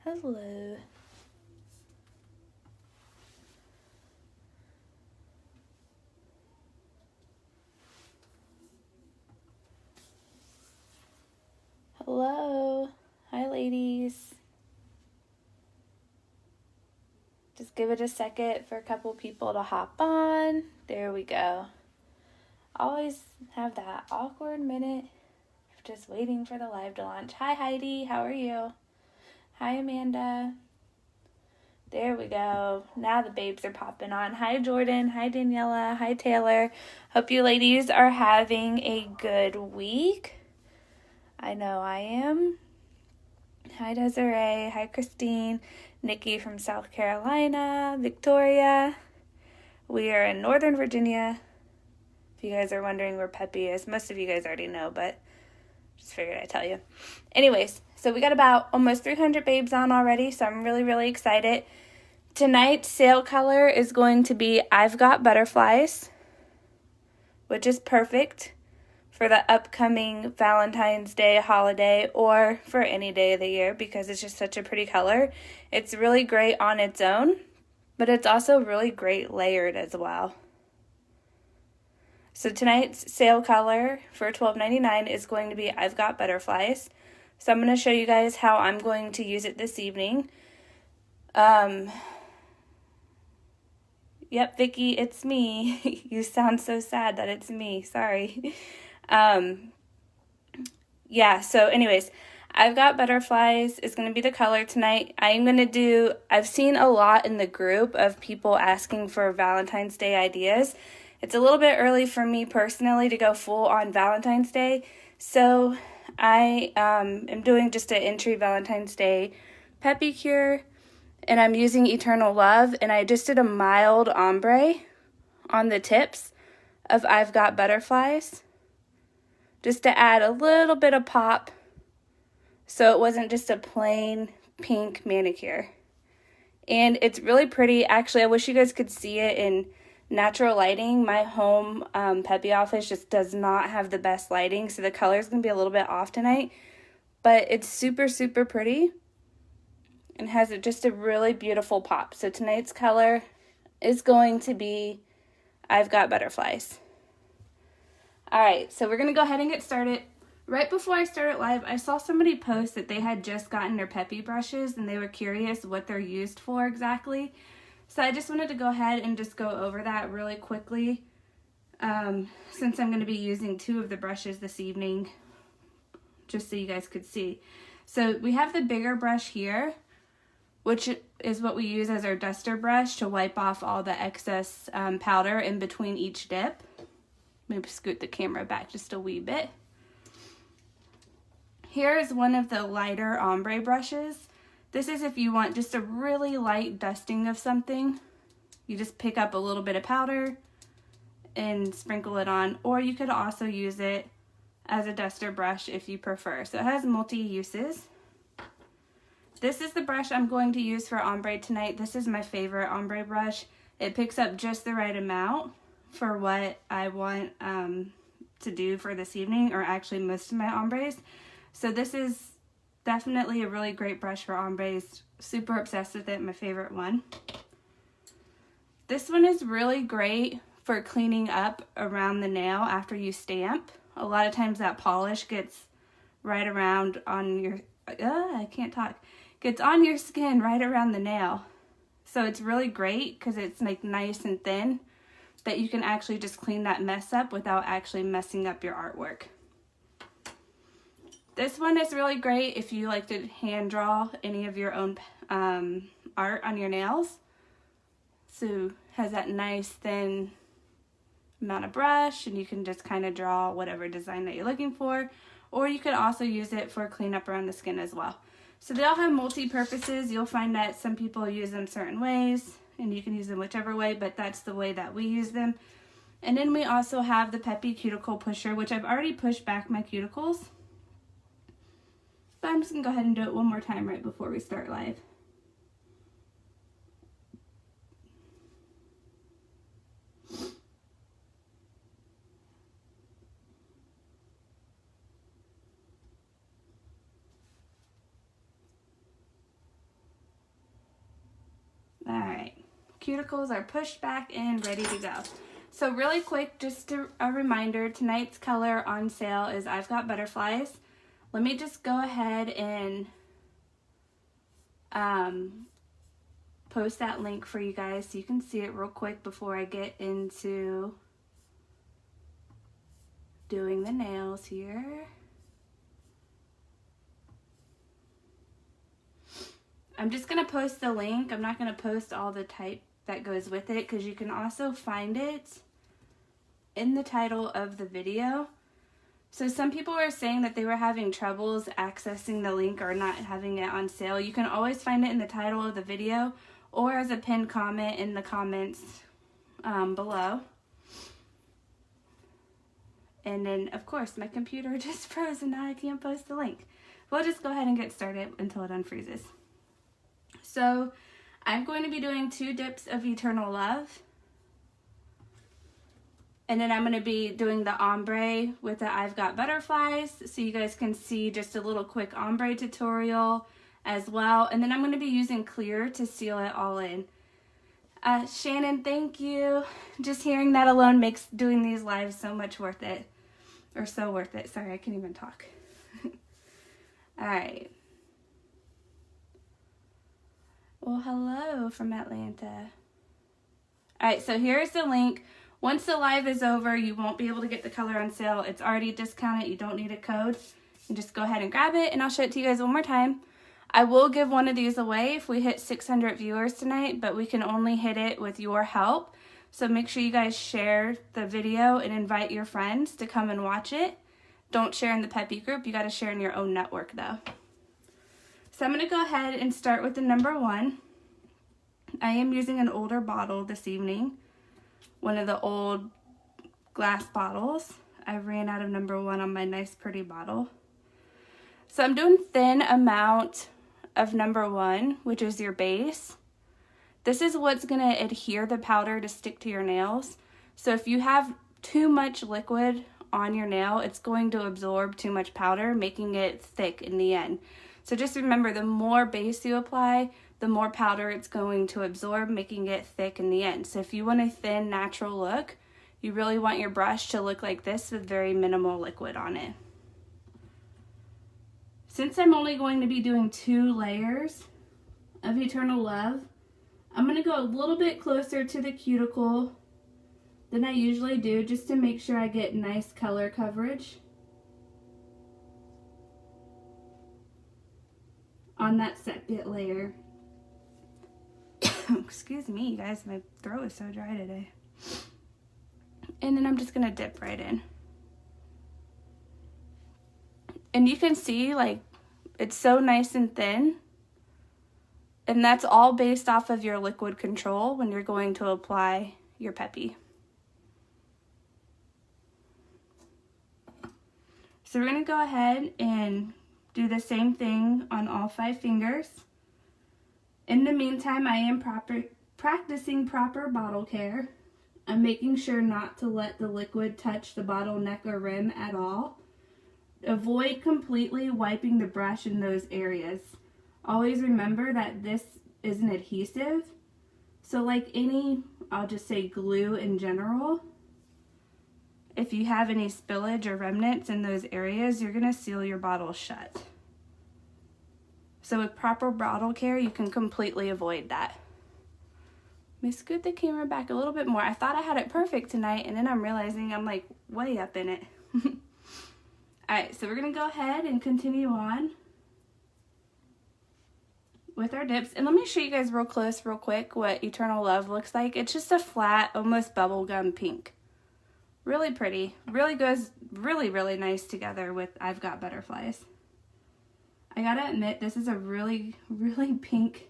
Hello. Hello. Hi, ladies. Just give it a second for a couple people to hop on. There we go. Always have that awkward minute of just waiting for the live to launch. Hi, Heidi. How are you? Hi, Amanda. There we go. Now the babes are popping on. Hi, Jordan. Hi, Daniela. Hi, Taylor. Hope you ladies are having a good week. I know I am. Hi, Desiree. Hi, Christine. Nikki from South Carolina. Victoria. We are in Northern Virginia. If you guys are wondering where Pepe is, most of you guys already know, but just figured I'd tell you. Anyways, so we got about almost 300 babes on already, so I'm really, really excited. Tonight's sale color is going to be I've Got Butterflies, which is perfect for the upcoming Valentine's Day holiday or for any day of the year because it's just such a pretty color. It's really great on its own, but it's also really great layered as well. So tonight's sale color for $12.99 is going to be I've Got Butterflies. So I'm going to show you guys how I'm going to use it this evening. Yep, Vicky, it's me. You sound so sad that it's me. Sorry. Yeah, so anyways, I've Got Butterflies is going to be the color tonight. I've seen a lot in the group of people asking for Valentine's Day ideas. It's a little bit early for me personally to go full on Valentine's Day, so I am doing just an entry Valentine's Day Peppy cure, and I'm using Eternal Love, and I just did a mild ombre on the tips of I've Got Butterflies, just to add a little bit of pop, so it wasn't just a plain pink manicure. And it's really pretty. Actually, I wish you guys could see it in natural lighting. My home Peppy office just does not have the best lighting, so the color is going to be a little bit off tonight. But it's super, super pretty and has just a really beautiful pop. So tonight's color is going to be I've Got Butterflies. Alright, so we're going to go ahead and get started. Right before I started live, I saw somebody post that they had just gotten their Peppy brushes and they were curious what they're used for exactly. So I just wanted to go ahead and just go over that really quickly since I'm going to be using two of the brushes this evening, just so you guys could see. So we have the bigger brush here, which is what we use as our duster brush to wipe off all the excess powder in between each dip. Maybe scoot the camera back just a wee bit. Here is one of the lighter ombre brushes. This is if you want just a really light dusting of something. You just pick up a little bit of powder and sprinkle it on, or you could also use it as a duster brush if you prefer. So it has multi-uses. This is the brush I'm going to use for ombre tonight. This is my favorite ombre brush. It picks up just the right amount for what I want to do for this evening, or actually most of my ombres. So this is definitely a really great brush for ombres. Super obsessed with it, my favorite one. This one is really great for cleaning up around the nail after you stamp. A lot of times that polish gets right around on your, gets on your skin right around the nail. So it's really great because it's like nice and thin that you can actually just clean that mess up without actually messing up your artwork. This one is really great if you like to hand draw any of your own art on your nails. So has that nice thin amount of brush, and you can just kind of draw whatever design that you're looking for, or you could also use it for cleanup around the skin as well. So they all have multi-purposes. You'll find that some people use them certain ways, and you can use them whichever way, but that's the way that we use them. And then we also have the Peppy Cuticle Pusher, which I've already pushed back my cuticles. But I'm just going to go ahead and do it one more time right before we start live. cuticles are pushed back and ready to go. So really quick, just a reminder, tonight's color on sale is I've Got Butterflies. Let me just go ahead and post that link for you guys so you can see it real quick before I get into doing the nails here. I'm just going to post the link. I'm not going to post all the type that goes with it because you can also find it in the title of the video. So some people were saying that they were having troubles accessing the link or not having it on sale. You can always find it in the title of the video or as a pinned comment in the comments below. And then, of course, my computer just froze and now I can't post the link. We'll just go ahead and get started until it unfreezes. So I'm going to be doing 2 dips of Eternal Love. And then I'm going to be doing the ombre with the I've Got Butterflies. So you guys can see just a little quick ombre tutorial as well. And then I'm going to be using clear to seal it all in. Shannon, thank you. Just hearing that alone makes doing these lives so much worth it. Or so worth it. Sorry, I can't even talk. Alright. Well, hello from Atlanta. Alright, so here's the link. Once the live is over, you won't be able to get the color on sale. It's already discounted. You don't need a code. You just go ahead and grab it, and I'll show it to you guys one more time. I will give one of these away if we hit 600 viewers tonight, but we can only hit it with your help. So make sure you guys share the video and invite your friends to come and watch it. Don't share in the Peppy group. You got to share in your own network, though. So I'm going to go ahead and start with the number 1. I am using an older bottle this evening. One of the old glass bottles. I ran out of number 1 on my nice pretty bottle. So I'm doing thin amount of number 1, which is your base. This is what's going to adhere the powder to stick to your nails. So if you have too much liquid on your nail, it's going to absorb too much powder, making it thick in the end. So just remember, the more base you apply, the more powder it's going to absorb, making it thick in the end. So if you want a thin, natural look, you really want your brush to look like this with very minimal liquid on it. Since I'm only going to be doing 2 layers of Eternal Love, I'm going to go a little bit closer to the cuticle than I usually do, just to make sure I get nice color coverage on that second layer. Excuse me, you guys, my throat is so dry today. And then I'm just gonna dip right in. And you can see, like, it's so nice and thin. And that's all based off of your liquid control when you're going to apply your Peppy. So we're gonna go ahead and do the same thing on all 5 fingers. In the meantime, I am practicing proper bottle care. I'm making sure not to let the liquid touch the bottle neck or rim at all. Avoid completely wiping the brush in those areas. Always remember that this is an adhesive. So like any, I'll just say glue in general, if you have any spillage or remnants in those areas, you're going to seal your bottle shut. So with proper bottle care, you can completely avoid that. Let me scoot the camera back a little bit more. I thought I had it perfect tonight, and then I'm realizing I'm like way up in it. Alright, so we're going to go ahead and continue on with our dips. And let me show you guys real close, real quick, what Eternal Love looks like. It's just a flat, almost bubblegum pink. Really pretty. Really goes really, really nice together with I've Got Butterflies. I gotta admit, this is a really, really pink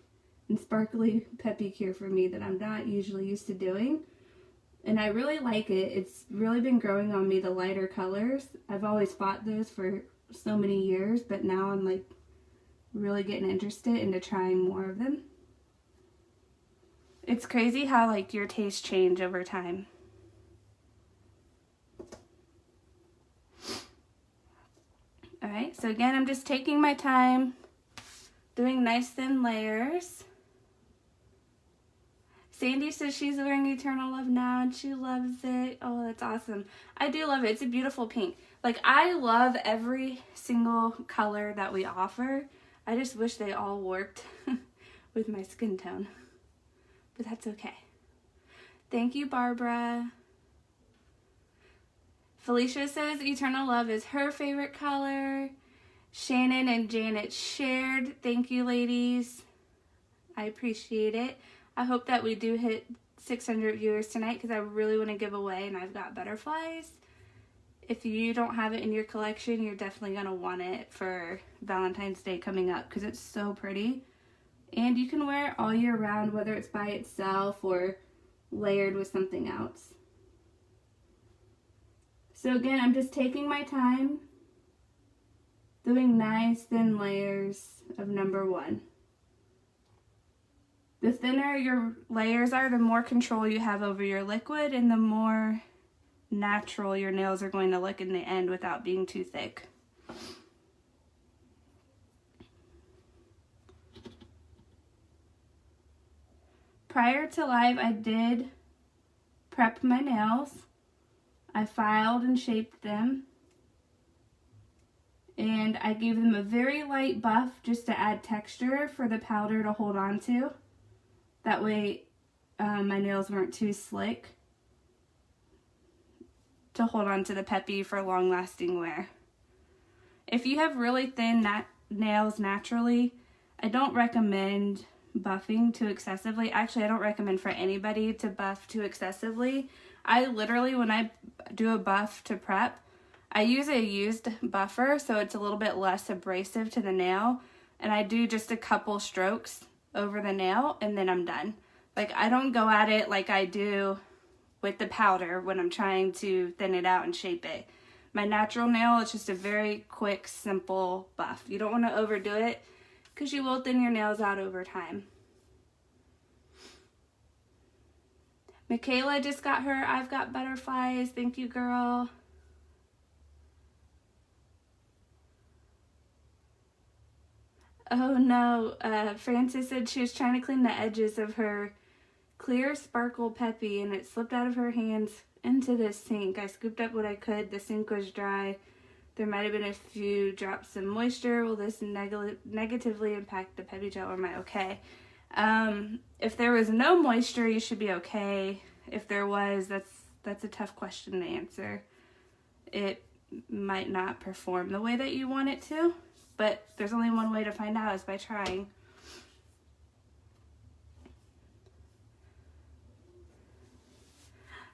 and sparkly Peppy cure for me that I'm not usually used to doing. And I really like it. It's really been growing on me, the lighter colors. I've always fought those for so many years, but now I'm like really getting interested into trying more of them. It's crazy how like your tastes change over time. Alright, so again, I'm just taking my time, doing nice thin layers. Sandy says she's wearing Eternal Love now and she loves it. Oh, that's awesome. I do love it. It's a beautiful pink. Like, I love every single color that we offer. I just wish they all worked with my skin tone. But that's okay. Thank you, Barbara. Felicia says Eternal Love is her favorite color. Shannon and Janet shared. Thank you, ladies. I appreciate it. I hope that we do hit 600 viewers tonight because I really want to give away, and I've got butterflies. If you don't have it in your collection, you're definitely going to want it for Valentine's Day coming up because it's so pretty. And you can wear it all year round, whether it's by itself or layered with something else. So again, I'm just taking my time, doing nice thin layers of number 1. The thinner your layers are, the more control you have over your liquid and the more natural your nails are going to look in the end without being too thick. Prior to live, I did prep my nails. I filed and shaped them. And I gave them a very light buff just to add texture for the powder to hold on to. That way my nails weren't too slick to hold on to the Peppy for long lasting wear. If you have really thin nails naturally, I don't recommend buffing too excessively. Actually, I don't recommend for anybody to buff too excessively. I literally, when I do a buff to prep, I use a used buffer so it's a little bit less abrasive to the nail, and I do just a couple strokes over the nail and then I'm done. Like, I don't go at it like I do with the powder when I'm trying to thin it out and shape it. My natural nail is just a very quick, simple buff. You don't want to overdo it because you will thin your nails out over time. Michaela just got her I've Got Butterflies. Thank you, girl. Oh no, Frances said she was trying to clean the edges of her clear sparkle Peppy and it slipped out of her hands into the sink. I scooped up what I could. The sink was dry. There might have been a few drops of moisture. Will this negatively impact the Peppy gel, or am I okay? If there was no moisture, you should be okay. If there was, that's a tough question to answer. It might not perform the way that you want it to. But there's only one way to find out, is by trying.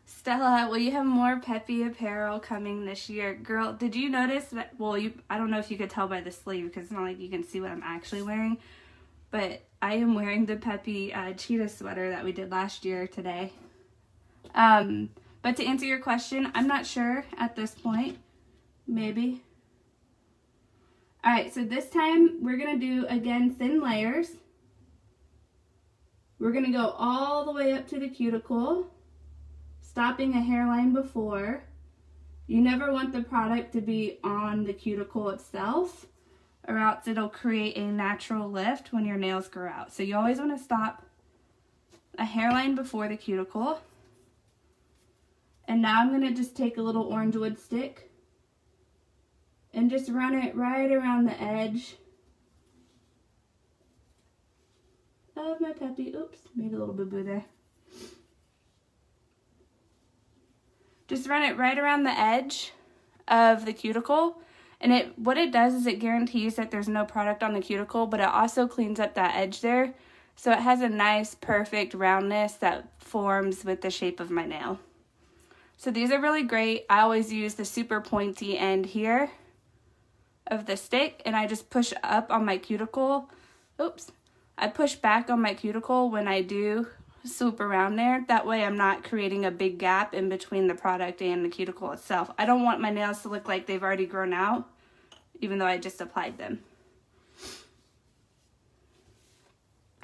Stella, will you have more Peppy apparel coming this year? Girl, did you notice that? Well, I don't know if you could tell by the sleeve because it's not like you can see what I'm actually wearing. But I am wearing the Peppy cheetah sweater that we did last year today. But to answer your question, I'm not sure at this point. Maybe. Alright, so this time we're going to do, again, thin layers. We're going to go all the way up to the cuticle, stopping a hairline before. You never want the product to be on the cuticle itself, or else it'll create a natural lift when your nails grow out. So you always want to stop a hairline before the cuticle. And now I'm going to just take a little orange wood stick and just run it right around the edge of my Peppy. Oops, made a little boo-boo there. Just run it right around the edge of the cuticle. And what it does is it guarantees that there's no product on the cuticle, but it also cleans up that edge there. So it has a nice, perfect roundness that forms with the shape of my nail. So these are really great. I always use the super pointy end here of the stick, and I just push up on my cuticle. Oops. I push back on my cuticle when I do swoop around there. That way I'm not creating a big gap in between the product and the cuticle itself. I don't want my nails to look like they've already grown out, even though I just applied them.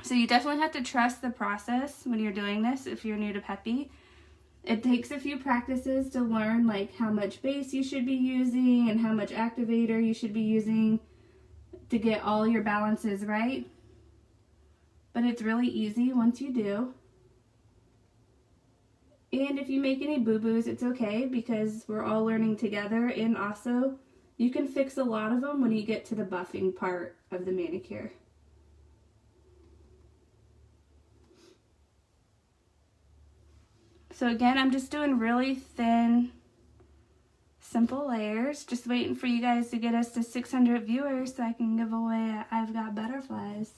So you definitely have to trust the process when you're doing this if you're new to Peppy. It takes a few practices to learn like how much base you should be using and how much activator you should be using to get all your balances right. But it's really easy once you do. And if you make any boo-boos, it's okay because we're all learning together, and also you can fix a lot of them when you get to the buffing part of the manicure. So again, I'm just doing really thin, simple layers, just waiting for you guys to get us to 600 viewers so I can give away I've Got Butterflies.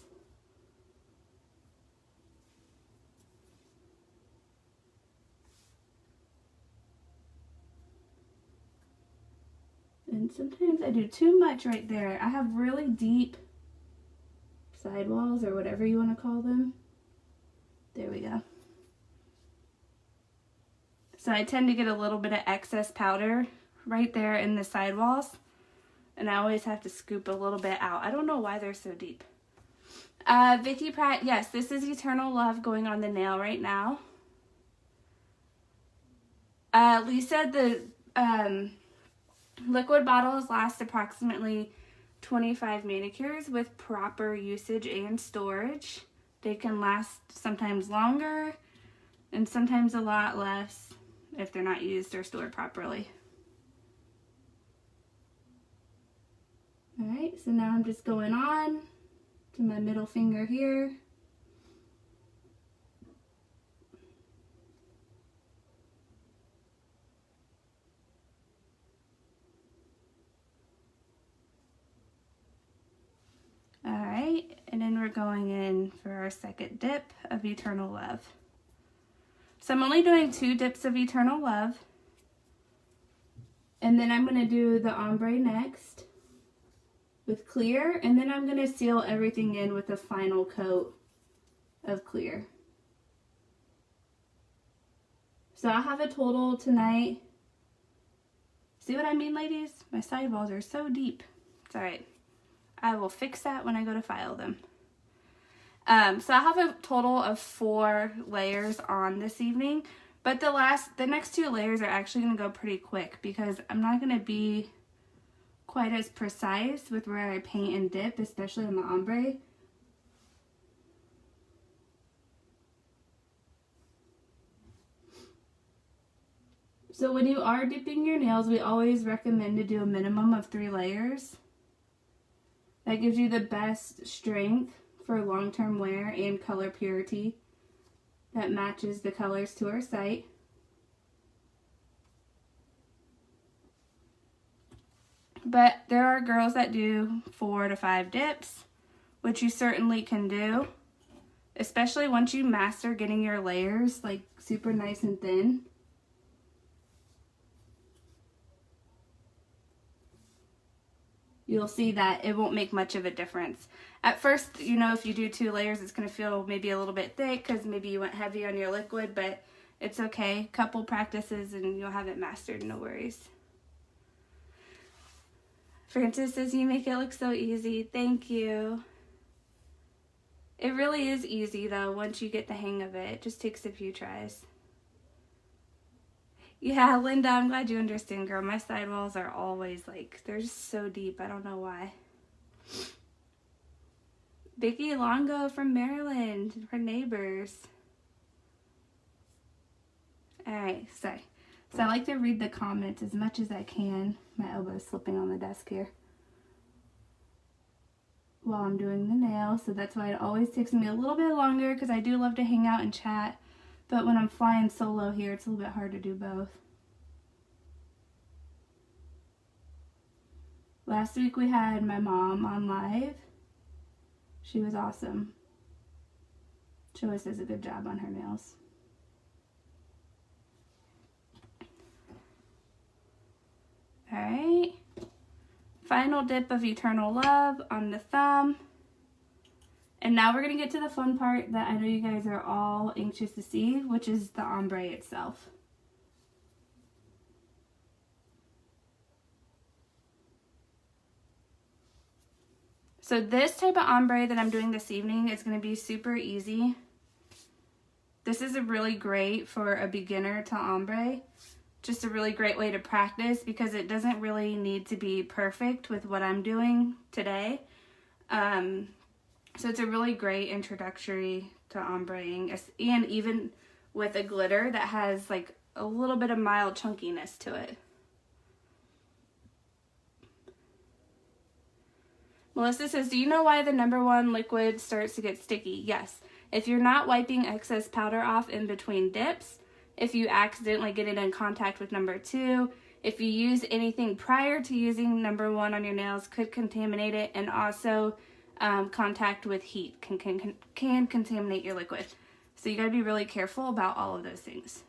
And sometimes I do too much right there. I have really deep sidewalls, or whatever you want to call them. There we go. So I tend to get a little bit of excess powder right there in the sidewalls, and I always have to scoop a little bit out. I don't know why they're so deep. Vicky Pratt, yes, this is Eternal Love going on the nail right now. Lisa, the liquid bottles last approximately 25 manicures with proper usage and storage. They can last sometimes longer and sometimes a lot less if they're not used or stored properly. Alright, so now I'm just going on to my middle finger here. Alright, and then we're going in for our second dip of Eternal Love. So I'm only doing 2 dips of Eternal Love. And then I'm going to do the ombre next with clear, and then I'm going to seal everything in with a final coat of clear. So I'll have a total tonight. See what I mean, ladies? My sidewalls are so deep. It's alright. I will fix that when I go to file them. So I have a total of 4 layers on this evening, but the next 2 layers are actually going to go pretty quick because I'm not going to be quite as precise with where I paint and dip, especially on the ombre. So when you are dipping your nails, we always recommend to do a minimum of 3 layers. That gives you the best strength for long-term wear and color purity that matches the colors to our site. But there are girls that do 4 to 5 dips, which you certainly can do, especially once you master getting your layers like super nice and thin. You'll see that it won't make much of a difference. At first, you know, if you do 2 layers, it's going to feel maybe a little bit thick because maybe you went heavy on your liquid, but it's okay. Couple practices and you'll have it mastered, no worries. Francis says, you make it look so easy. Thank you. It really is easy, though, once you get the hang of it. It just takes a few tries. Yeah, Linda, I'm glad you understand, girl. My sidewalls are always like, they're just so deep. I don't know why. Vicky Longo from Maryland, her neighbors. Alright, sorry. So I like to read the comments as much as I can. My elbow's slipping on the desk here while I'm doing the nail. So that's why it always takes me a little bit longer because I do love to hang out and chat. But when I'm flying solo here, it's a little bit hard to do both. Last week we had my mom on live. She was awesome. She always does a good job on her nails. Alright. Final dip of Eternal Love on the thumb. And now we're going to get to the fun part that I know you guys are all anxious to see, which is the ombre itself. So this type of ombre that I'm doing this evening is going to be super easy. This is a really great for a beginner to ombre. Just a really great way to practice because it doesn't really need to be perfect with what I'm doing today. So it's a really great introductory to ombreing, and even with a glitter that has like a little bit of mild chunkiness to it. Melissa says, do you know why the number 1 liquid starts to get sticky? Yes. If you're not wiping excess powder off in between dips, if you accidentally get it in contact with number 2, if you use anything prior to using number 1 on your nails, could contaminate it, and also contact with heat can contaminate your liquid. So you gotta be really careful about all of those things.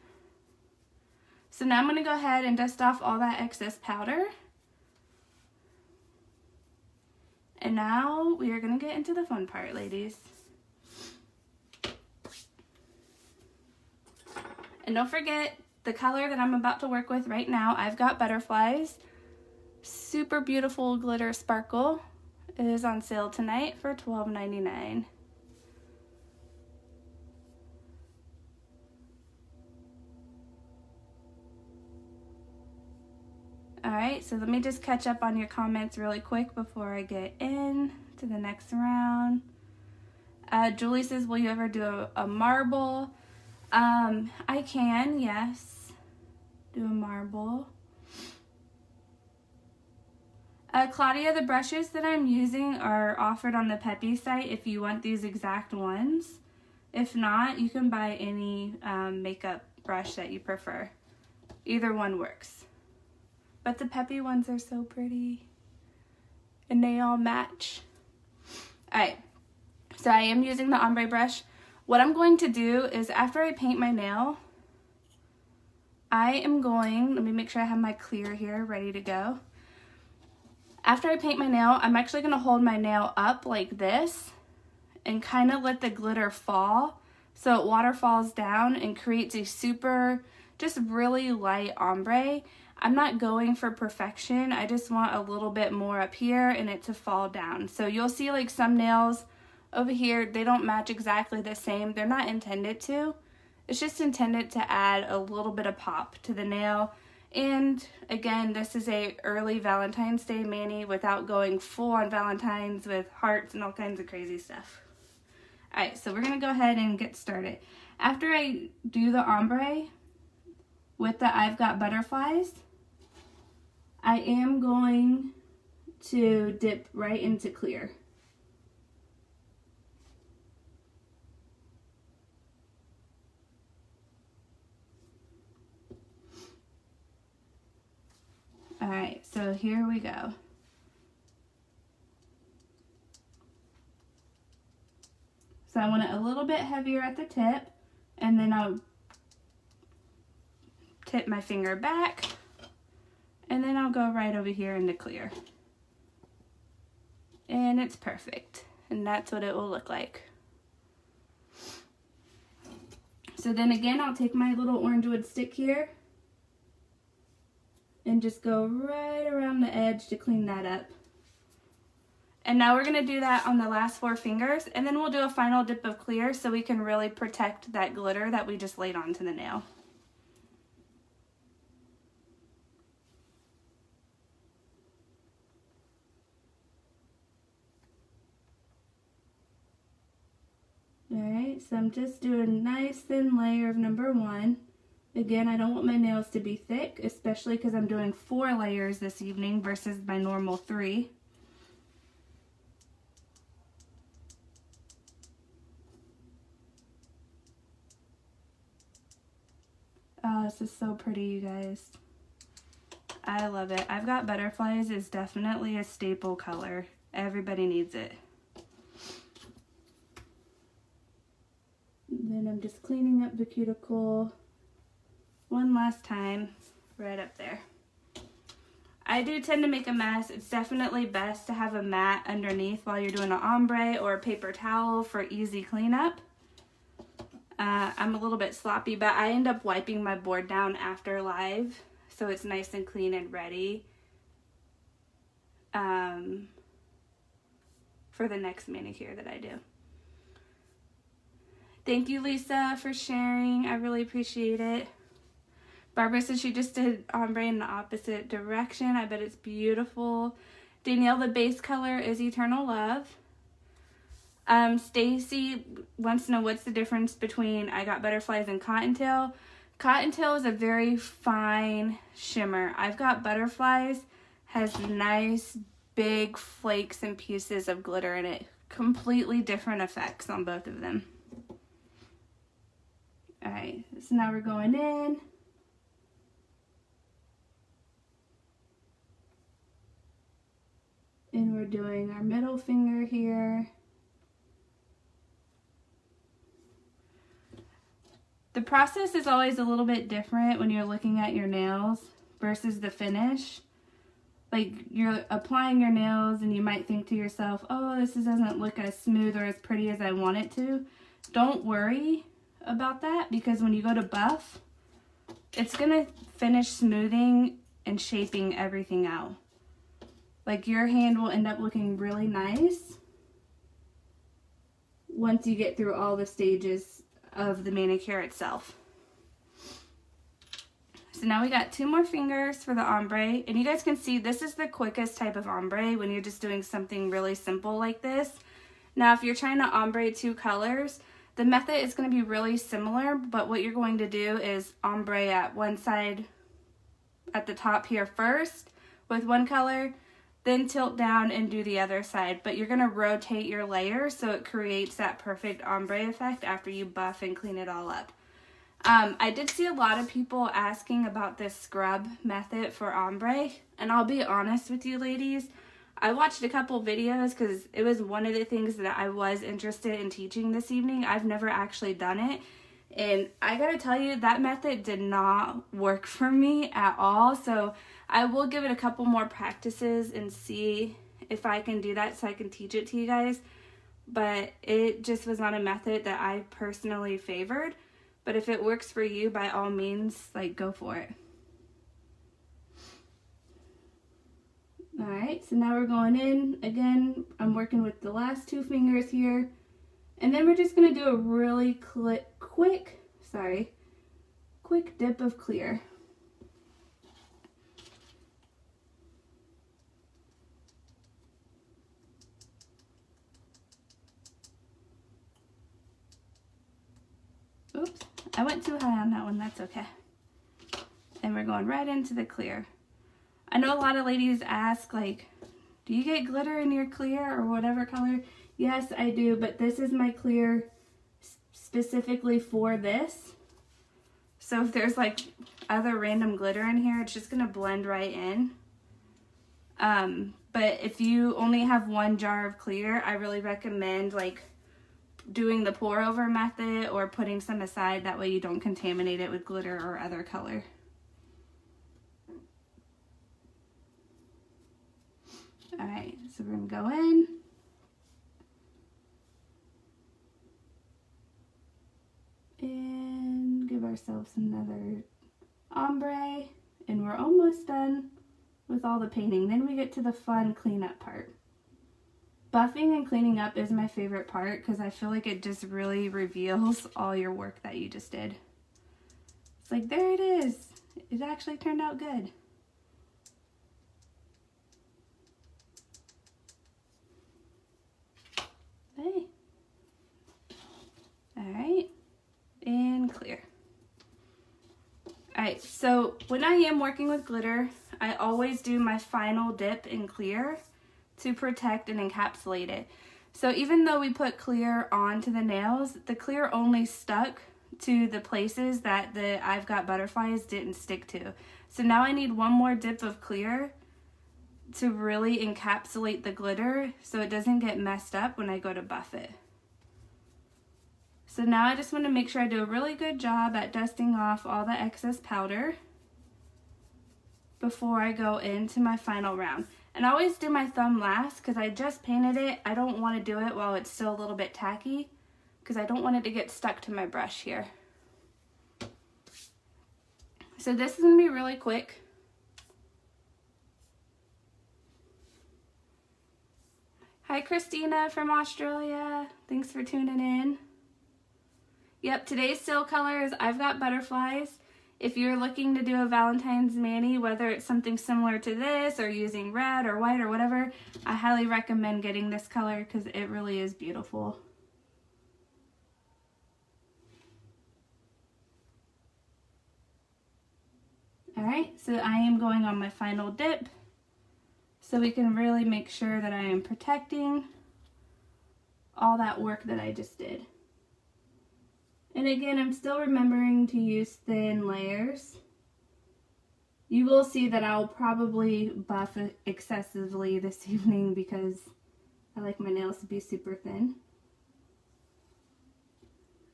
So now I'm gonna go ahead and dust off all that excess powder. And now we are gonna get into the fun part, ladies. And don't forget, the color that I'm about to work with right now, I've got Butterflies. Super beautiful glitter sparkle. It is on sale tonight for $12.99. Alright, so let me just catch up on your comments really quick before I get in to the next round. Julie says, will you ever do a marble? I can, yes. Do a marble. Claudia, the brushes that I'm using are offered on the Peppy site if you want these exact ones. If not, you can buy any makeup brush that you prefer. Either one works. But the Peppy ones are so pretty. And they all match. Alright, so I am using the ombre brush. What I'm going to do is after I paint my nail, I am going, let me make sure I have my clear here ready to go. After I paint my nail, I'm actually going to hold my nail up like this and kind of let the glitter fall so it waterfalls down and creates a super, just really light ombre. I'm not going for perfection. I just want a little bit more up here and it to fall down. So you'll see like some nails over here, they don't match exactly the same. They're not intended to. It's just intended to add a little bit of pop to the nail. And again, this is a early Valentine's Day mani without going full on Valentine's with hearts and all kinds of crazy stuff. Alright, so we're going to go ahead and get started. After I do the ombre with the I've Got Butterflies, I am going to dip right into clear. Alright, so here we go. So I want it a little bit heavier at the tip, and then I'll tip my finger back, and then I'll go right over here into clear. And it's perfect, and that's what it will look like. So then again, I'll take my little orange wood stick here and just go right around the edge to clean that up. And now we're going to do that on the last 4 fingers, and then we'll do a final dip of clear so we can really protect that glitter that we just laid onto the nail. Alright, so I'm just doing a nice thin layer of number 1. Again, I don't want my nails to be thick, especially because I'm doing 4 layers this evening versus my normal 3. Oh, this is so pretty, you guys. I love it. I've Got Butterflies is definitely a staple color. Everybody needs it. And then I'm just cleaning up the cuticle one last time, right up there. I do tend to make a mess. It's definitely best to have a mat underneath while you're doing an ombre or a paper towel for easy cleanup. I'm a little bit sloppy, but I end up wiping my board down after live, so it's nice and clean and ready for the next manicure that I do. Thank you, Lisa, for sharing. I really appreciate it. Barbara says she just did ombre in the opposite direction. I bet it's beautiful. Danielle, the base color is Eternal Love. Stacy wants to know what's the difference between I Got Butterflies and Cottontail. Cottontail is a very fine shimmer. I've Got Butterflies has nice big flakes and pieces of glitter in it. Completely different effects on both of them. Alright, so now we're going in. And we're doing our middle finger here. The process is always a little bit different when you're looking at your nails versus the finish. Like, you're applying your nails and you might think to yourself, oh, this doesn't look as smooth or as pretty as I want it to. Don't worry about that, because when you go to buff, it's going to finish smoothing and shaping everything out. Like, your hand will end up looking really nice once you get through all the stages of the manicure itself. So now we got 2 more fingers for the ombre, and you guys can see this is the quickest type of ombre when you're just doing something really simple like this. Now if you're trying to ombre 2 colors, the method is going to be really similar, but what you're going to do is ombre at one side at the top here first with one color, then tilt down and do the other side, but you're going to rotate your layer so it creates that perfect ombre effect after you buff and clean it all up. I did see a lot of people asking about this scrub method for ombre, and I'll be honest with you ladies, I watched a couple videos because it was one of the things that I was interested in teaching this evening. I've never actually done it, and I gotta tell you, that method did not work for me at all, so I will give it a couple more practices and see if I can do that so I can teach it to you guys, but it just was not a method that I personally favored. But if it works for you, by all means, like, go for it. Alright, so now we're going in. Again, I'm working with the last 2 fingers here. And then we're just going to do a really quick dip of clear. Oops, I went too high on that one, that's okay. And we're going right into the clear. I know a lot of ladies ask, like, do you get glitter in your clear or whatever color? Yes, I do, but this is my clear specifically for this. So if there's like other random glitter in here, it's just gonna blend right in. But if you only have 1 jar of clear, I really recommend like doing the pour over method or putting some aside, that way you don't contaminate it with glitter or other color. Alright, so we're going to go in. And give ourselves another ombre. And we're almost done with all the painting. Then we get to the fun cleanup part. Buffing and cleaning up is my favorite part because I feel like it just really reveals all your work that you just did. It's like, there it is. It actually turned out good. Hey. Alright. And clear. Alright, so when I am working with glitter, I always do my final dip in clear to protect and encapsulate it. So even though we put clear onto the nails, the clear only stuck to the places that the I've Got Butterflies didn't stick to. So now I need one more dip of clear to really encapsulate the glitter so it doesn't get messed up when I go to buff it. So now I just want to make sure I do a really good job at dusting off all the excess powder before I go into my final round. And I always do my thumb last because I just painted it. I don't want to do it while it's still a little bit tacky because I don't want it to get stuck to my brush here. So this is going to be really quick. Hi Christina from Australia. Thanks for tuning in. Yep, today's sale color is I've Got Butterflies. If you're looking to do a Valentine's mani, whether it's something similar to this or using red or white or whatever, I highly recommend getting this color because it really is beautiful. Alright, so I am going on my final dip so we can really make sure that I am protecting all that work that I just did. And again, I'm still remembering to use thin layers. You will see that I'll probably buff excessively this evening because I like my nails to be super thin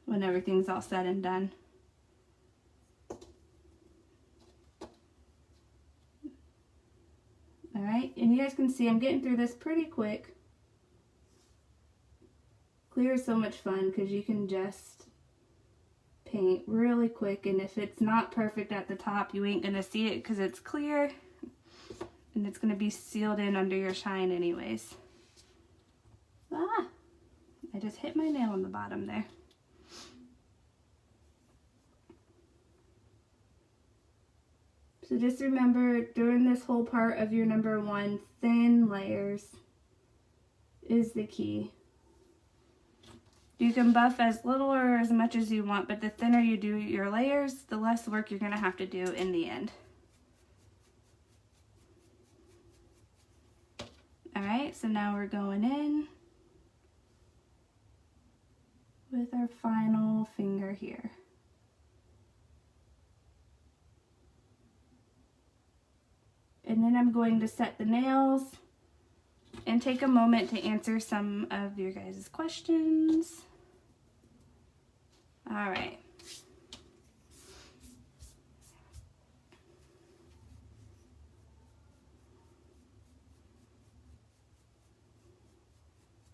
when everything's all said and done. Alright, and you guys can see I'm getting through this pretty quick. Clear is so much fun because you can just paint really quick, and if it's not perfect at the top, you ain't gonna see it because it's clear and it's gonna be sealed in under your shine anyways. I just hit my nail on the bottom there. So just remember, during this whole part of your number one, thin layers is the key. You can buff as little or as much as you want, but the thinner you do your layers, the less work you're going to have to do in the end. Alright, so now we're going in with our final finger here. And then I'm going to set the nails and take a moment to answer some of your guys' questions. All right.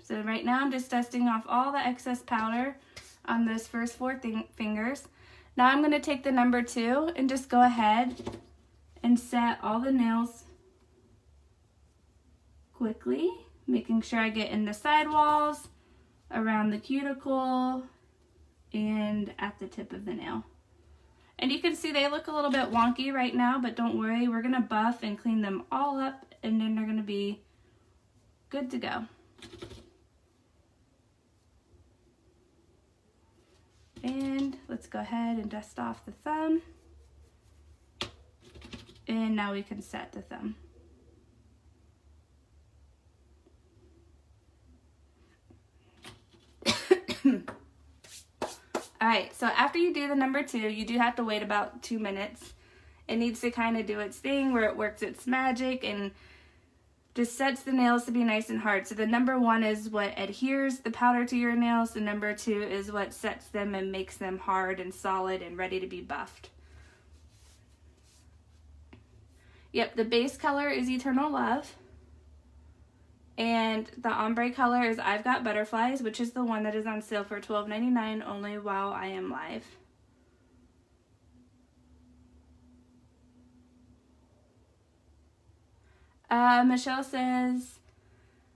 So right now I'm just dusting off all the excess powder on those first four fingers. Now I'm going to take the number 2 and just go ahead and set all the nails quickly, making sure I get in the sidewalls, around the cuticle, and at the tip of the nail. And you can see they look a little bit wonky right now, but don't worry, we're gonna buff and clean them all up, and then they're gonna be good to go. And let's go ahead and dust off the thumb. And now we can set the thumb. Alright, so after you do the number 2, you do have to wait about 2 minutes. It needs to kind of do its thing where it works its magic and just sets the nails to be nice and hard. So the number 1 is what adheres the powder to your nails. The number 2 is what sets them and makes them hard and solid and ready to be buffed. Yep, the base color is Eternal Love. And the ombre color is I've Got Butterflies, which is the one that is on sale for $12.99 only while I am live. Michelle says,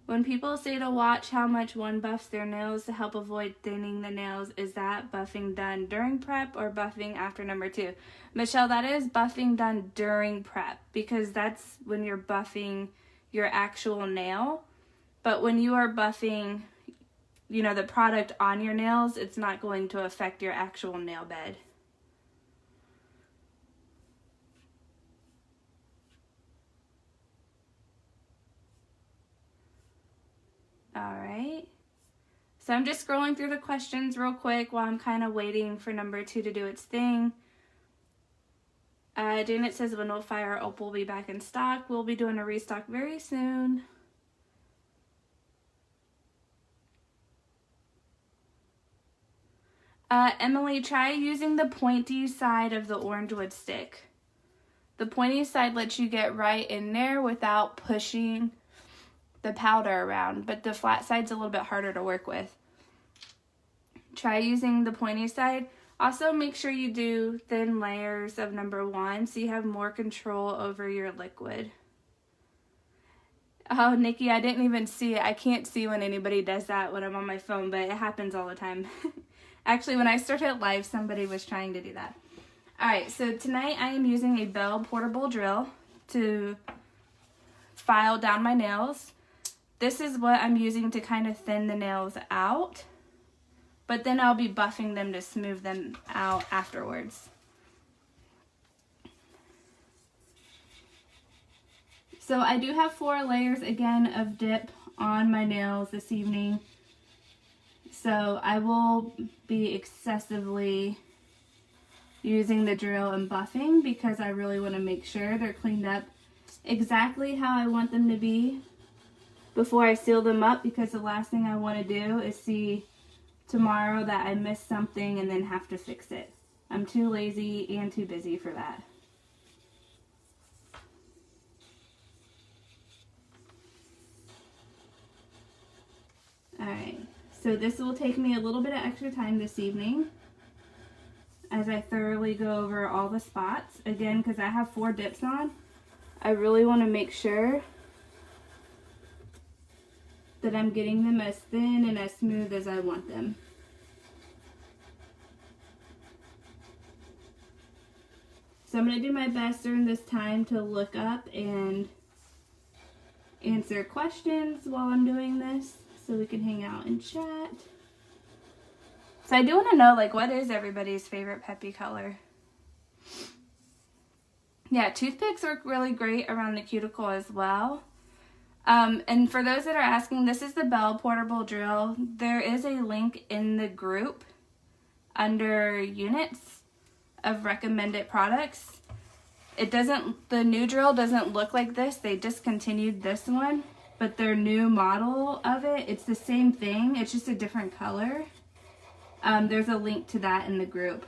when people say to watch how much one buffs their nails to help avoid thinning the nails, is that buffing done during prep or buffing after number 2? Michelle, that is buffing done during prep because that's when you're buffing your actual nail. But when you are buffing, you know, the product on your nails, it's not going to affect your actual nail bed. Alright, so I'm just scrolling through the questions real quick while I'm kind of waiting for number 2 to do its thing. Janet says, when will Fire Opal be back in stock? We'll be doing a restock very soon. Emily, try using the pointy side of the orange wood stick. The pointy side lets you get right in there without pushing the powder around, but the flat side's a little bit harder to work with. Try using the pointy side. Also, make sure you do thin layers of number 1 so you have more control over your liquid. Oh, Nikki, I didn't even see it. I can't see when anybody does that when I'm on my phone, but it happens all the time. Actually, when I started live, somebody was trying to do that. Alright, so tonight I am using a Bell portable drill to file down my nails. This is what I'm using to kind of thin the nails out, but then I'll be buffing them to smooth them out afterwards. So I do have 4 layers again of dip on my nails this evening. So I will be excessively using the drill and buffing because I really want to make sure they're cleaned up exactly how I want them to be before I seal them up, because the last thing I want to do is see tomorrow that I missed something and then have to fix it. I'm too lazy and too busy for that. Alright, so this will take me a little bit of extra time this evening as I thoroughly go over all the spots. Again, because I have 4 dips on, I really want to make sure that I'm getting them as thin and as smooth as I want them. So I'm going to do my best during this time to look up and answer questions while I'm doing this, so we can hang out and chat. So I do want to know, like, what is everybody's favorite Peppi color? Yeah, toothpicks work really great around the cuticle as well. And for those that are asking, this is the Bell portable drill. There is a link in the group under units of recommended products. The new drill doesn't look like this. They discontinued this one, but their new model of it, it's the same thing. It's just a different color. There's a link to that in the group.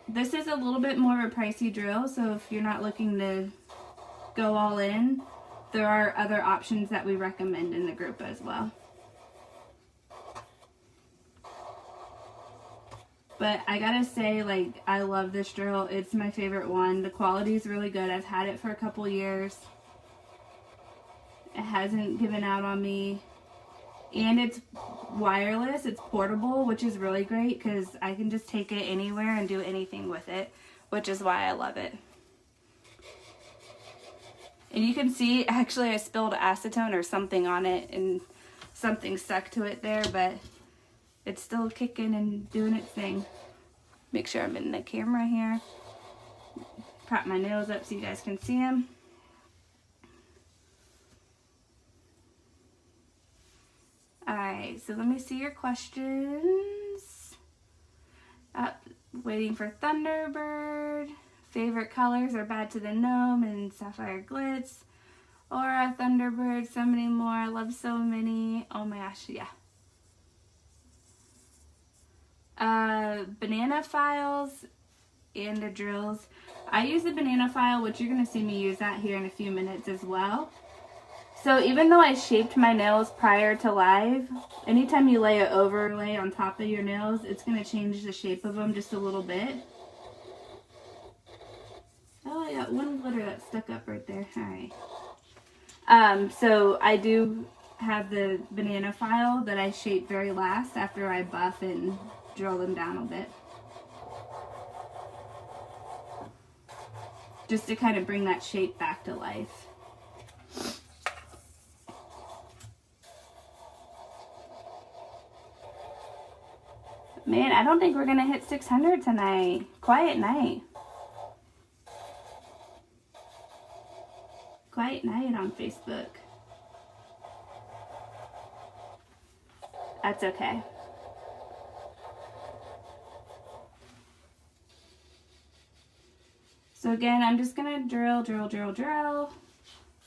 This is a little bit more of a pricey drill, so if you're not looking to go all in, there are other options that we recommend in the group as well. But I gotta say, like, I love this drill. It's my favorite one. The quality is really good. I've had it for a couple years. It hasn't given out on me. And it's wireless, it's portable, which is really great because I can just take it anywhere and do anything with it, which is why I love it. And you can see, actually I spilled acetone or something on it and something stuck to it there, but it's still kicking and doing its thing. Make sure I'm in the camera here. Prop my nails up so you guys can see them. Alright, so let me see your questions. Waiting for Thunderbird. Favorite colors are Bad to the Gnome and Sapphire Glitz. Aura, Thunderbird, so many more. I love so many. Oh my gosh, yeah. Banana files and the drills. I use the banana file, which you're going to see me use that here in a few minutes as well. So even though I shaped my nails prior to live, anytime you lay an overlay on top of your nails, it's going to change the shape of them just a little bit. Oh, I got one glitter that stuck up right there. Alright. So I do have the banana file that I shape very last after I buff and drill them down a bit. Just to kind of bring that shape back to life. Man, I don't think we're going to hit 600 tonight. Quiet night. Quiet night on Facebook. That's okay. So again, I'm just going to drill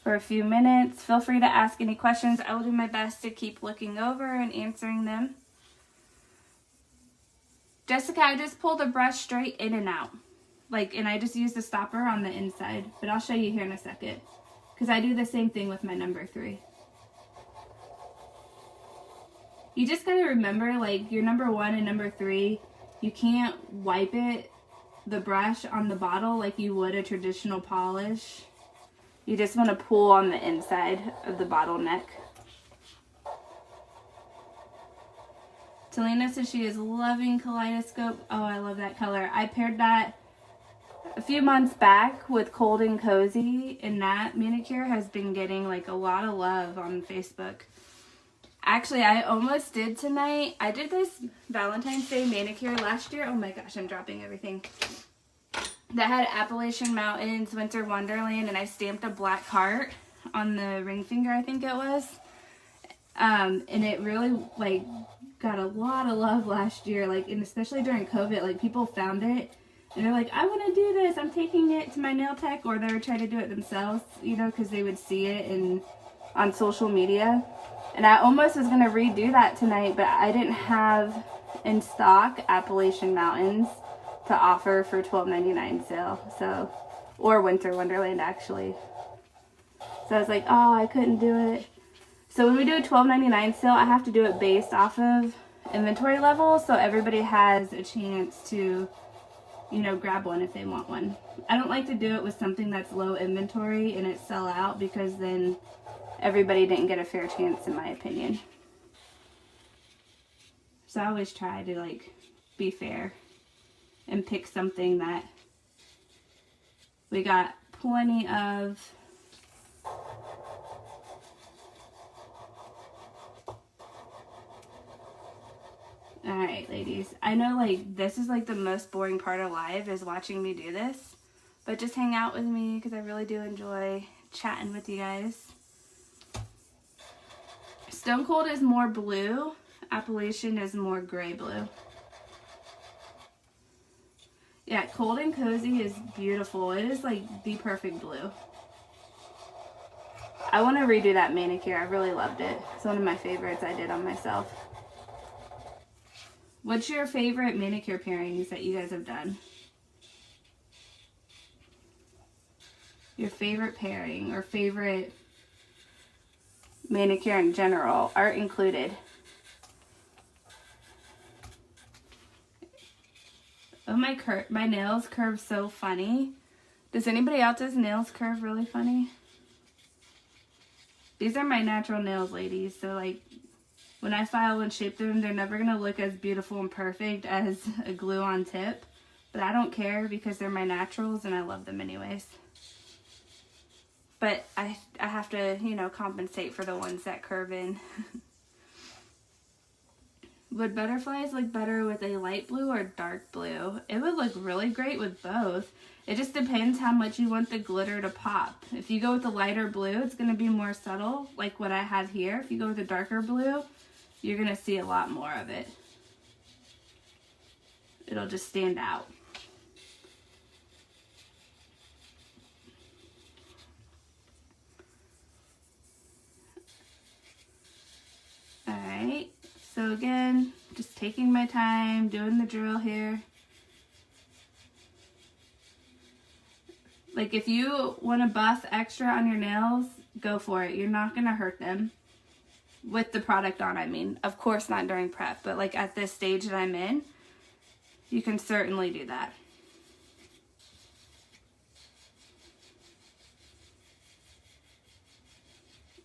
for a few minutes. Feel free to ask any questions. I will do my best to keep looking over and answering them. Jessica, I just pulled the brush straight in and out. And I just used the stopper on the inside. But I'll show you here in a second. Because I do the same thing with my number 3. You just gotta remember, your number 1 and number 3, you can't wipe the brush on the bottle like you would a traditional polish. You just want to pull on the inside of the bottleneck Talina says she is loving Kaleidoscope. Oh, I love that color. I paired that a few months back with Cold and Cozy, and that manicure has been getting like a lot of love on Facebook. Actually, I almost did tonight. I did this Valentine's Day manicure last year. Oh my gosh, I'm dropping everything. That had Appalachian Mountains, Winter Wonderland, and I stamped a black heart on the ring finger, I think it was. And it really like got a lot of love last year, like, and especially during COVID, like people found it and they're like, I want to do this. I'm taking it to my nail tech, or they were trying to do it themselves, you know, because they would see it on social media. And I almost was going to redo that tonight, but I didn't have in stock Appalachian Mountains to offer for $12.99 sale. So, or Winter Wonderland actually. So I was like, oh, I couldn't do it. So when we do a $12.99 sale, I have to do it based off of inventory level, so everybody has a chance to, you know, grab one if they want one. I don't like to do it with something that's low inventory and it sell out, because then everybody didn't get a fair chance, in my opinion. So I always try to like be fair and pick something that we got plenty of. Alright, ladies. I know, like, this is, like, the most boring part of live is watching me do this. But just hang out with me, because I really do enjoy chatting with you guys. Stone Cold is more blue. Appalachian is more gray blue. Yeah, Cold and Cozy is beautiful. It is, like, the perfect blue. I want to redo that manicure. I really loved it. It's one of my favorites I did on myself. What's your favorite manicure pairings that you guys have done? Your favorite pairing or favorite manicure in general, art included. Oh, my nails curve so funny. Does anybody else's nails curve really funny? These are my natural nails, ladies. So, like, when I file and shape them, they're never going to look as beautiful and perfect as a glue-on tip. But I don't care, because they're my naturals and I love them anyways. But I have to, you know, compensate for the ones that curve in. Would butterflies look better with a light blue or dark blue? It would look really great with both. It just depends how much you want the glitter to pop. If you go with the lighter blue, it's going to be more subtle, like what I have here. If you go with a darker blue, you're going to see a lot more of it. It'll just stand out. Alright, so again, just taking my time, doing the drill here. Like, if you want to buff extra on your nails, go for it. You're not going to hurt them. With the product on, I mean. Of course not during prep, but like at this stage that I'm in, you can certainly do that.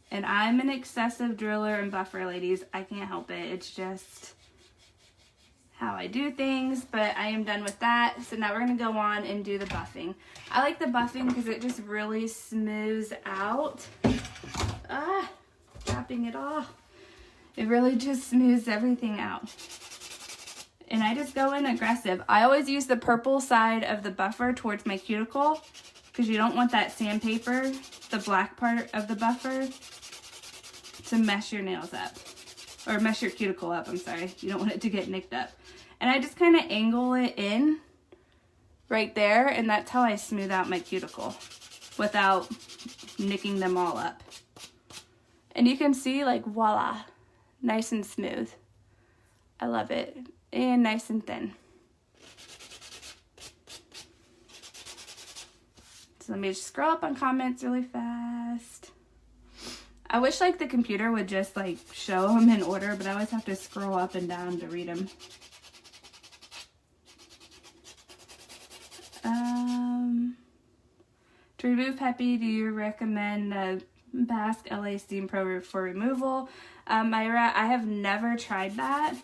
And I'm an excessive driller and buffer, ladies. I can't help it. It's just how I do things, but I am done with that. So now we're going to go on and do the buffing. I like the buffing because it just really smooths out. Tapping it off. It really just smooths everything out. And I just go in aggressive. I always use the purple side of the buffer towards my cuticle, because you don't want that sandpaper, the black part of the buffer, to mess your nails up. Or mess your cuticle up, I'm sorry. You don't want it to get nicked up. And I just kind of angle it in right there, and that's how I smooth out my cuticle without nicking them all up. And you can see, like, voila, nice and smooth. I love it. And nice and thin. So let me just scroll up on comments really fast. I wish, like, the computer would just, like, show them in order, but I always have to scroll up and down to read them. To remove Peppy, do you recommend the Basque LA Steam Pro for removal? Myra, I have never tried that.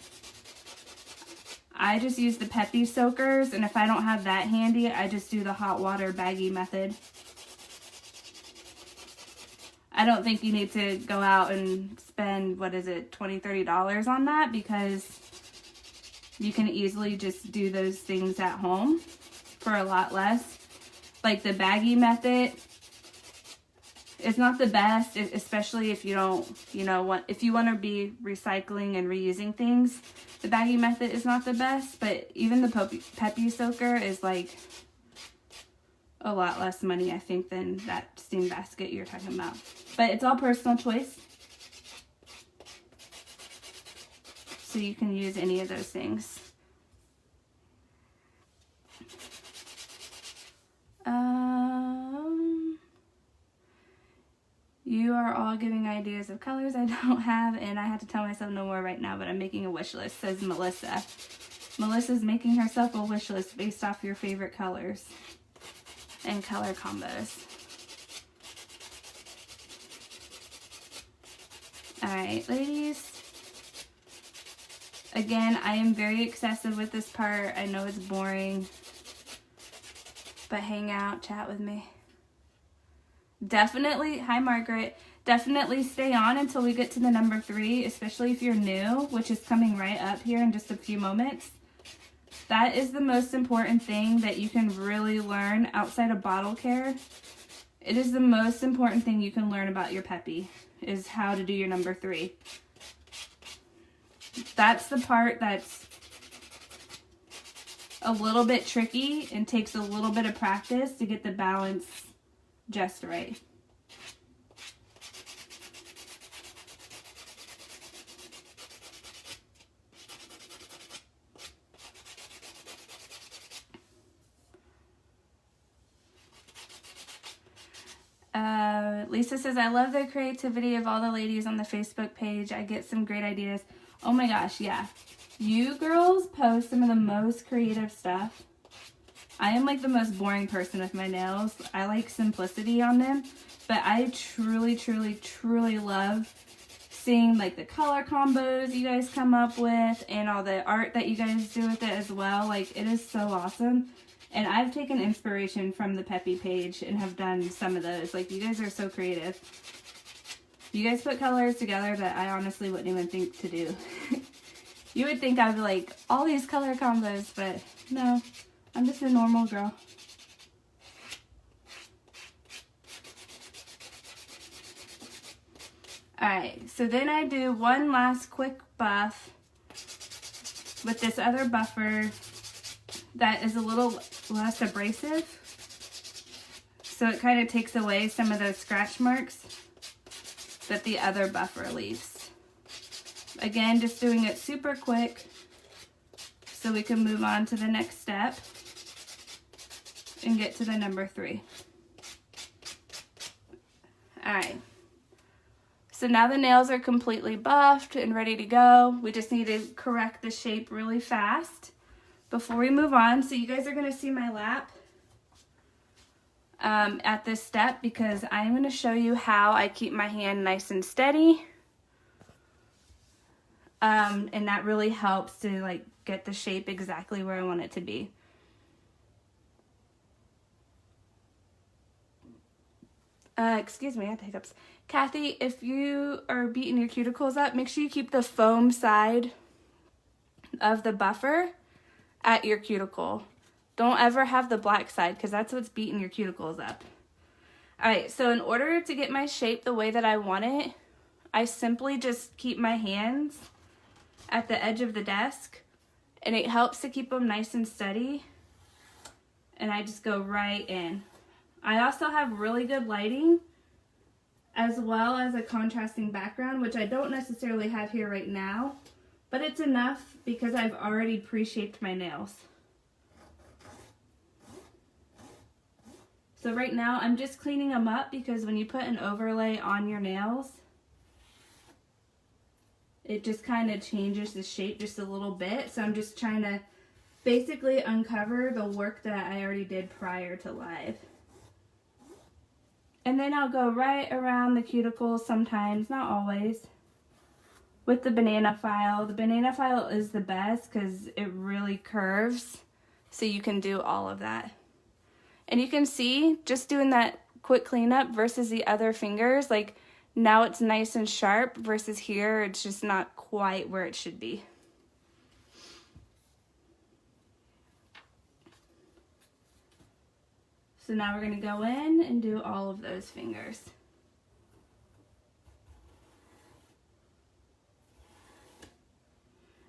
I just use the Peppi soakers, and if I don't have that handy, I just do the hot water baggy method. I don't think you need to go out and spend, what is it, $20, $30 on that, because you can easily just do those things at home for a lot less. Like the baggy method, it's not the best, especially if you don't, if you want to be recycling and reusing things. The baggy method is not the best, but even the Peppi soaker is like a lot less money, I think, than that steam basket you're talking about. But it's all personal choice. So you can use any of those things. You are all giving ideas of colors I don't have, and I have to tell myself no more right now, but I'm making a wish list, says Melissa. Melissa's making herself a wish list based off your favorite colors and color combos. Alright, ladies. Again, I am very excessive with this part. I know it's boring, but hang out, chat with me. Definitely, hi Margaret, definitely stay on until we get to the number 3, especially if you're new, which is coming right up here in just a few moments. That is the most important thing that you can really learn outside of bottle care. It is the most important thing you can learn about your Peppi, is how to do your number 3. That's the part that's a little bit tricky and takes a little bit of practice to get the balance just right. Lisa says, I love the creativity of all the ladies on the Facebook page. I get some great ideas. Oh my gosh, yeah. You girls post some of the most creative stuff. I am like the most boring person with my nails. I like simplicity on them, but I truly, truly, truly love seeing like the color combos you guys come up with and all the art that you guys do with it as well. Like, it is so awesome. And I've taken inspiration from the Peppi page and have done some of those. Like, you guys are so creative. You guys put colors together that I honestly wouldn't even think to do. You would think I'd be like, all these color combos, but no. I'm just a normal girl. Alright, so then I do one last quick buff with this other buffer that is a little less abrasive. So it kind of takes away some of those scratch marks that the other buffer leaves. Again, just doing it super quick so we can move on to the next step and get to the number 3. Alright, so now the nails are completely buffed and ready to go. We just need to correct the shape really fast before we move on. So you guys are going to see my lap at this step, because I'm going to show you how I keep my hand nice and steady. And that really helps to like get the shape exactly where I want it to be. Excuse me, I had hiccups. Kathy, if you are beating your cuticles up, make sure you keep the foam side of the buffer at your cuticle. Don't ever have the black side, because that's what's beating your cuticles up. Alright, so in order to get my shape the way that I want it, I simply just keep my hands at the edge of the desk, and it helps to keep them nice and steady, and I just go right in. I also have really good lighting, as well as a contrasting background, which I don't necessarily have here right now, but it's enough because I've already pre-shaped my nails. So right now I'm just cleaning them up, because when you put an overlay on your nails, it just kind of changes the shape just a little bit. So I'm just trying to basically uncover the work that I already did prior to live. And then I'll go right around the cuticles sometimes, not always. with the banana file. The banana file is the best because it really curves, so you can do all of that. And you can see, just doing that quick cleanup versus the other fingers, like now it's nice and sharp versus here it's just not quite where it should be. So now we're going to go in and do all of those fingers.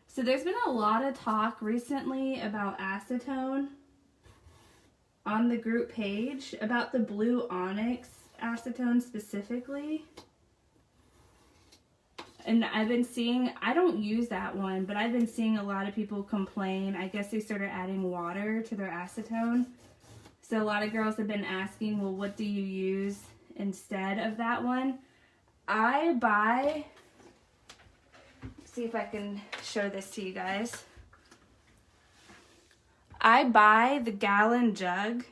So there's been a lot of talk recently about acetone on the group page, about the blue onyx acetone specifically. And I've been seeing, I don't use that one, but I've been seeing a lot of people complain. I guess they started adding water to their acetone. So a lot of girls have been asking, well, what do you use instead of that one? I buy, see if I can show this to you guys. I buy the gallon jug.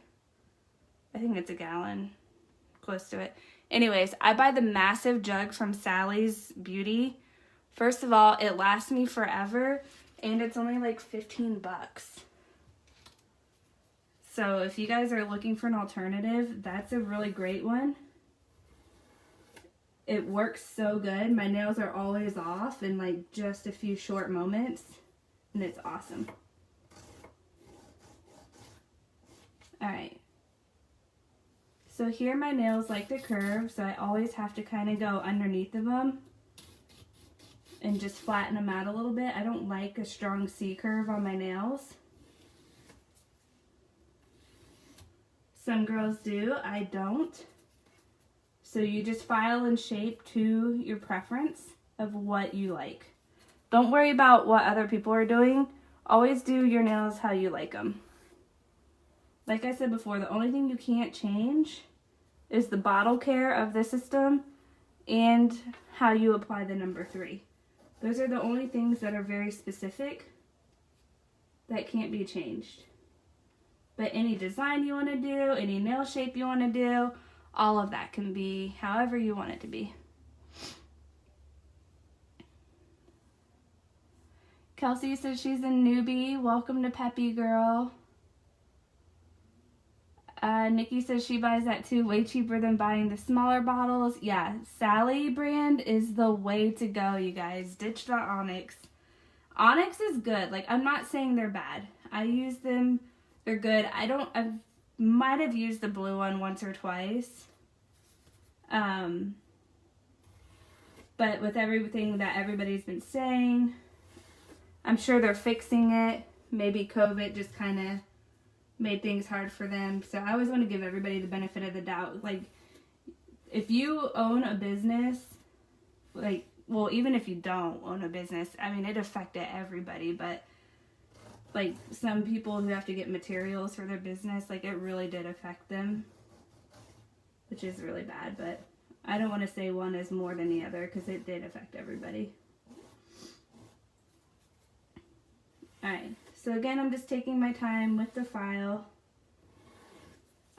I think it's a gallon, close to it. Anyways, I buy the massive jug from Sally's Beauty. First of all, it lasts me forever, and it's only like 15 bucks. So if you guys are looking for an alternative, that's a really great one. It works so good. My nails are always off in like just a few short moments, and it's awesome. Alright. So here my nails like to curve, so I always have to kind of go underneath of them and just flatten them out a little bit. I don't like a strong C curve on my nails. Some girls do, I don't. So you just file and shape to your preference of what you like. Don't worry about what other people are doing. Always do your nails how you like them. Like I said before, the only thing you can't change is the bottle care of the system and how you apply the number 3. Those are the only things that are very specific that can't be changed. But any design you want to do, any nail shape you want to do, all of that can be however you want it to be. Kelsey says she's a newbie. Welcome to Peppy, girl. Nikki says she buys that too, way cheaper than buying the smaller bottles. Yeah, Sally brand is the way to go, you guys. Ditch the Onyx. Onyx is good. Like, I'm not saying they're bad. I use them. They're good. I might have used the blue one once or twice. But with everything that everybody's been saying, I'm sure they're fixing it. Maybe COVID just kind of made things hard for them. So I always want to give everybody the benefit of the doubt. Like, if you own a business, like, well, even if you don't own a business, I mean, it affected everybody, but like some people who have to get materials for their business, like it really did affect them, which is really bad, but I don't want to say one is more than the other because it did affect everybody. Alright, so again, I'm just taking my time with the file.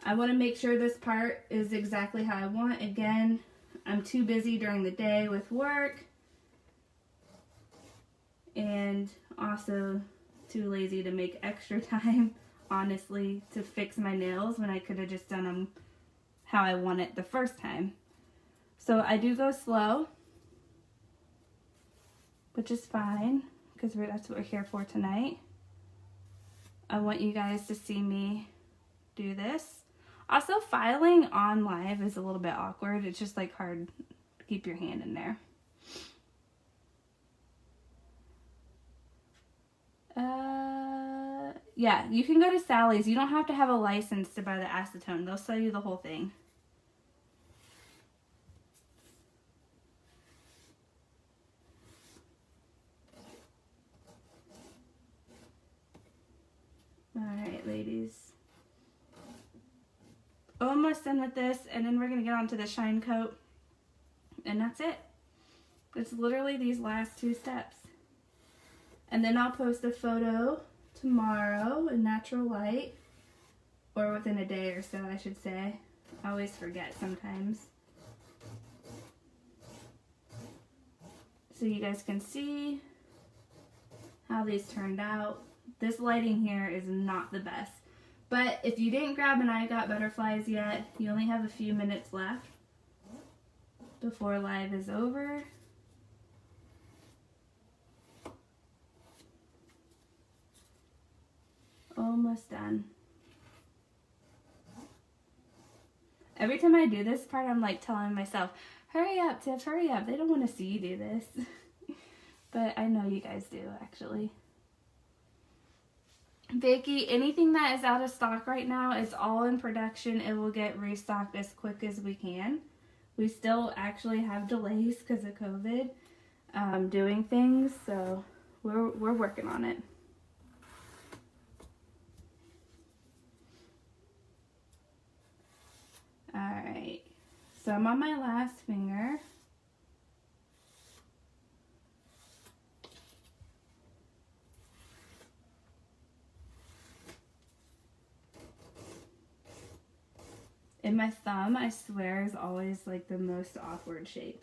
I want to make sure this part is exactly how I want. Again, I'm too busy during the day with work and also too lazy to make extra time, honestly, to fix my nails when I could have just done them how I want it the first time. So I do go slow, which is fine because that's what we're here for tonight. I want you guys to see me do this. Also, filing on live is a little bit awkward. It's just like hard to keep your hand in there. Yeah, you can go to Sally's. You don't have to have a license to buy the acetone. They'll sell you the whole thing. Alright, ladies. Almost done with this, and then we're going to get on to the shine coat. And that's it. It's literally these last 2 steps. And then I'll post a photo tomorrow in natural light, or within a day or so, I should say. I always forget sometimes. so you guys can see how these turned out. This lighting here is not the best. But if you didn't grab an I Got Butterflies yet, you only have a few minutes left before live is over. Almost done. Every time I do this part, I'm like telling myself, hurry up, Tiff, hurry up. They don't want to see you do this. But I know you guys do, actually. Vicky, anything that is out of stock right now is all in production. It will get restocked as quick as we can. We still actually have delays because of COVID doing things, so we're working on it. Alright, so I'm on my last finger. And my thumb, I swear, is always like the most awkward shape.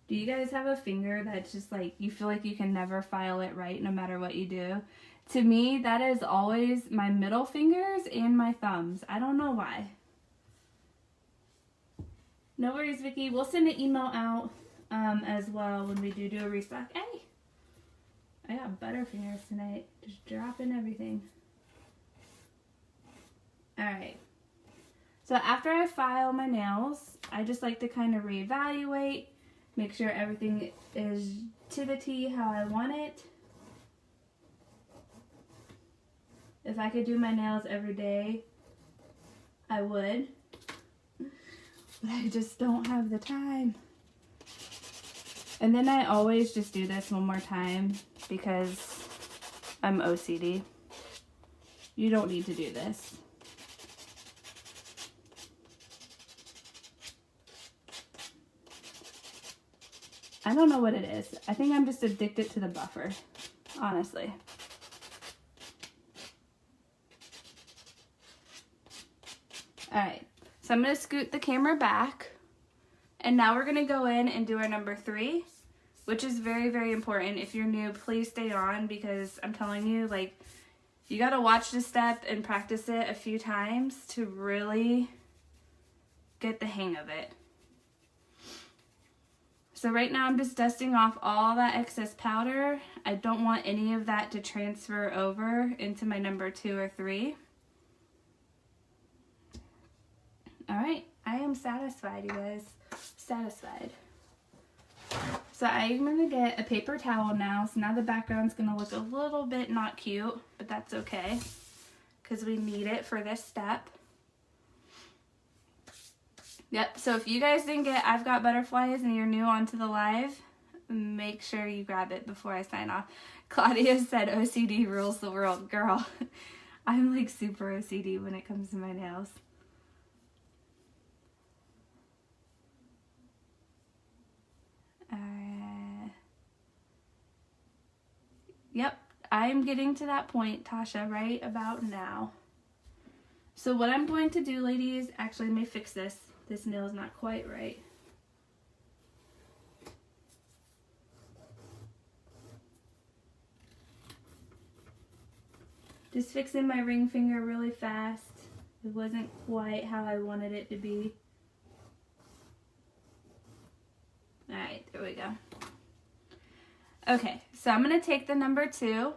Do you guys have a finger that's just like, you feel like you can never file it right no matter what you do? To me, that is always my middle fingers and my thumbs. I don't know why. No worries, Vicky. We'll send an email out as well when we do a restock. Hey, I got butterfingers tonight. Just dropping everything. Alright. So after I file my nails, I just like to kind of reevaluate, make sure everything is to the T how I want it. If I could do my nails every day, I would. But I just don't have the time. And then I always just do this one more time because I'm OCD. You don't need to do this. I don't know what it is. I think I'm just addicted to the buffer, honestly. Alright, so I'm going to scoot the camera back. And now we're going to go in and do our number 3, which is very, very important. If you're new, please stay on because I'm telling you, like, you got to watch this step and practice it a few times to really get the hang of it. So right now I'm just dusting off all that excess powder. I don't want any of that to transfer over into my number 2 or 3. Alright, I am satisfied, you guys. Satisfied. So I'm going to get a paper towel now. So now the background's going to look a little bit not cute, but that's okay because we need it for this step. Yep, so if you guys didn't get I've Got Butterflies and you're new onto the live, make sure you grab it before I sign off. Claudia said OCD rules the world. Girl, I'm like super OCD when it comes to my nails. Yep, I'm getting to that point, Tasha, right about now. So what I'm going to do, ladies, actually let me fix this. This nail is not quite right. Just fixing my ring finger really fast. It wasn't quite how I wanted it to be. Alright, there we go. Okay, so I'm going to take the number 2,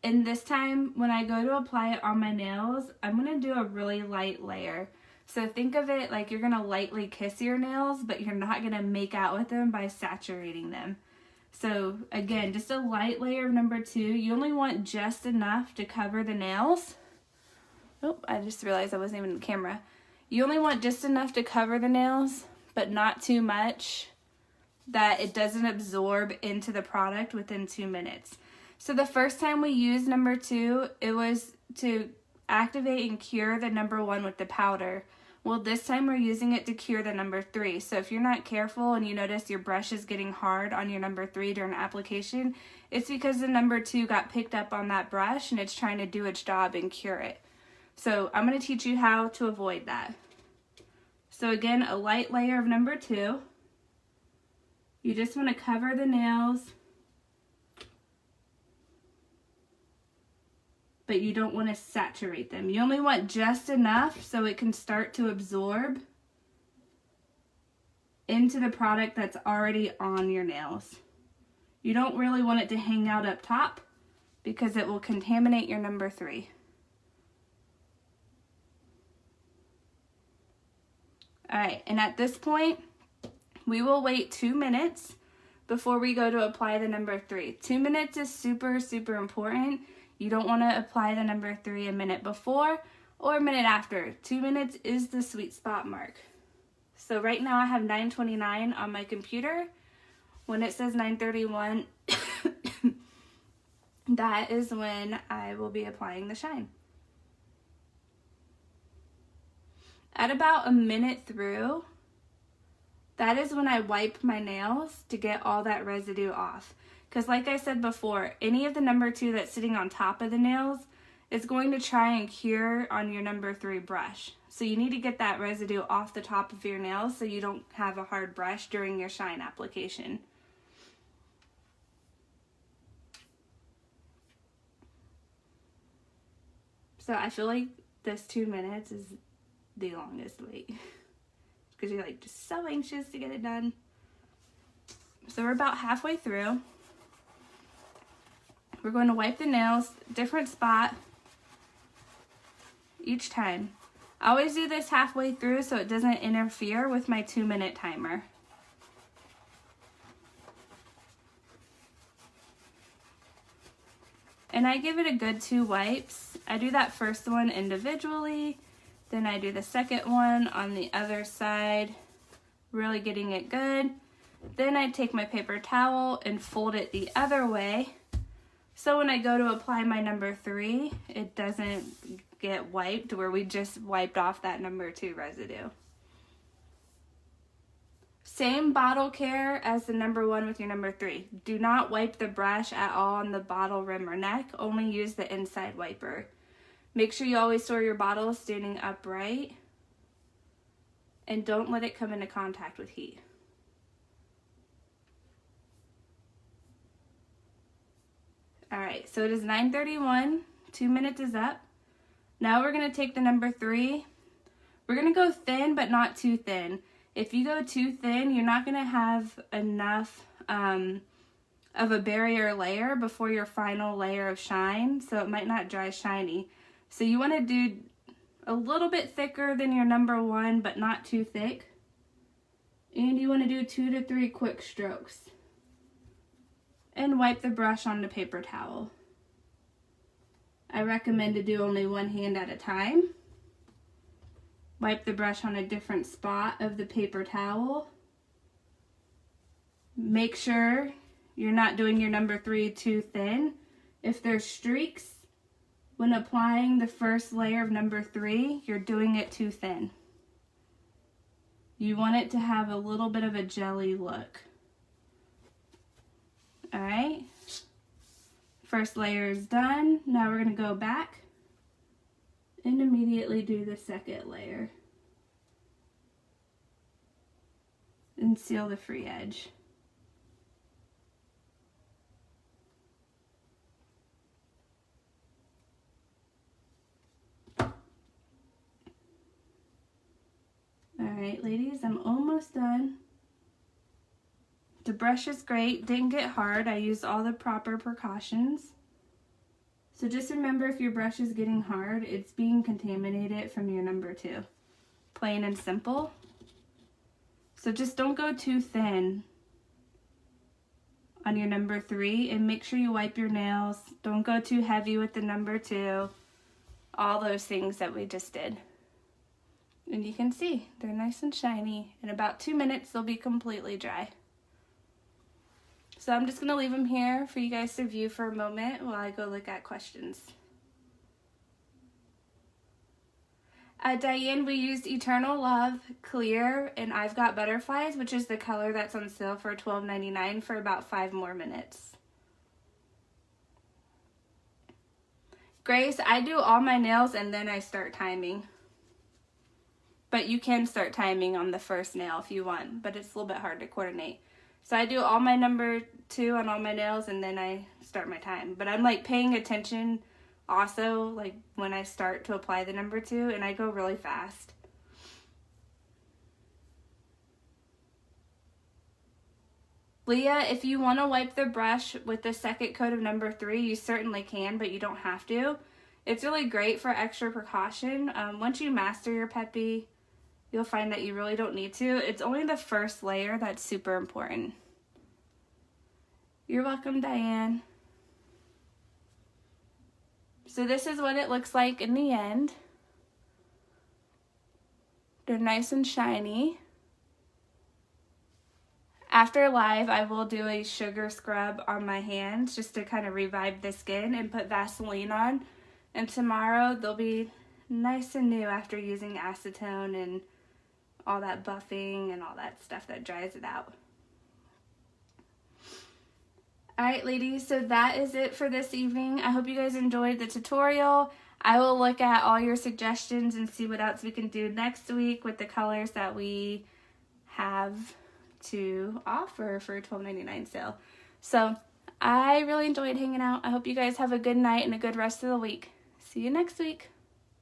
and this time when I go to apply it on my nails, I'm going to do a really light layer. So think of it like you're going to lightly kiss your nails, but you're not going to make out with them by saturating them. So again, just a light layer of number 2. You only want just enough to cover the nails. Oh, I just realized I wasn't even in the camera. You only want just enough to cover the nails, but not too much that it doesn't absorb into the product within 2 minutes. So the first time we used number 2, it was to activate and cure the number 1 with the powder. Well, this time we're using it to cure the number 3. So if you're not careful and you notice your brush is getting hard on your number 3 during application, it's because the number 2 got picked up on that brush and it's trying to do its job and cure it. So I'm going to teach you how to avoid that. So again, a light layer of number 2. You just want to cover the nails, but you don't want to saturate them. You only want just enough so it can start to absorb into the product that's already on your nails. You don't really want it to hang out up top because it will contaminate your number 3. Alright, and at this point, we will wait 2 minutes before we go to apply the number 3. 2 minutes is super, super important. You don't want to apply the number 3 a minute before or a minute after. 2 minutes is the sweet spot mark. So right now I have 9:29 on my computer. When it says 9:31, that is when I will be applying the shine. At about a minute through, that is when I wipe my nails to get all that residue off. Because like I said before, any of the number 2 that's sitting on top of the nails is going to try and cure on your number 3 brush. So you need to get that residue off the top of your nails so you don't have a hard brush during your shine application. So I feel like this 2 minutes is the longest wait. Because you're like just so anxious to get it done. So we're about halfway through. We're going to wipe the nails, different spot each time. I always do this halfway through so it doesn't interfere with my 2-minute timer. And I give it a good 2 wipes. I do that first one individually, then I do the second one on the other side, really getting it good. Then I take my paper towel and fold it the other way. So when I go to apply my number 3, it doesn't get wiped where we just wiped off that number 2 residue. Same bottle care as the number 1 with your number 3. Do not wipe the brush at all on the bottle rim or neck. Only use the inside wiper. Make sure you always store your bottle standing upright. And don't let it come into contact with heat. Alright, so it is 9:31. 2 minutes is up. Now we're going to take the number 3. We're going to go thin, but not too thin. If you go too thin, you're not going to have enough of a barrier layer before your final layer of shine, so it might not dry shiny. So you want to do a little bit thicker than your number 1, but not too thick. And you want to do 2 to 3 quick strokes. And wipe the brush on the paper towel. I recommend to do only one hand at a time. Wipe the brush on a different spot of the paper towel. Make sure you're not doing your number 3 too thin. If there's streaks when applying the first layer of number 3, you're doing it too thin. You want it to have a little bit of a jelly look. Alright, first layer is done. Now we're going to go back and immediately do the second layer and seal the free edge. Alright ladies, I'm almost done. The brush is great, didn't get hard. I used all the proper precautions. So just remember, if your brush is getting hard, it's being contaminated from your number 2. Plain and simple. So just don't go too thin on your number 3, and make sure you wipe your nails. Don't go too heavy with the number 2. All those things that we just did. And you can see, they're nice and shiny. In about 2 minutes, they'll be completely dry. So I'm just going to leave them here for you guys to view for a moment while I go look at questions. Diane, we used Eternal Love Clear, and I've Got Butterflies, which is the color that's on sale for $12.99 for about 5 more minutes. Grace, I do all my nails and then I start timing. But you can start timing on the first nail if you want, but it's a little bit hard to coordinate. So I do all my number 2 on all my nails, and then I start my time. But I'm like paying attention also, like when I start to apply the number 2, and I go really fast. Leah, if you want to wipe the brush with the second coat of number 3, you certainly can, but you don't have to. It's really great for extra precaution. Once you master your Peppy, you'll find that you really don't need to. It's only the first layer that's super important. You're welcome, Diane. So this is what it looks like in the end. They're nice and shiny. After live, I will do a sugar scrub on my hands just to kind of revive the skin and put Vaseline on. And tomorrow, they'll be nice and new after using acetone and all that buffing and all that stuff that dries it out. Alright, ladies, so that is it for this evening. I hope you guys enjoyed the tutorial. I will look at all your suggestions and see what else we can do next week with the colors that we have to offer for $12.99 sale. So I really enjoyed hanging out. I hope you guys have a good night and a good rest of the week. See you next week.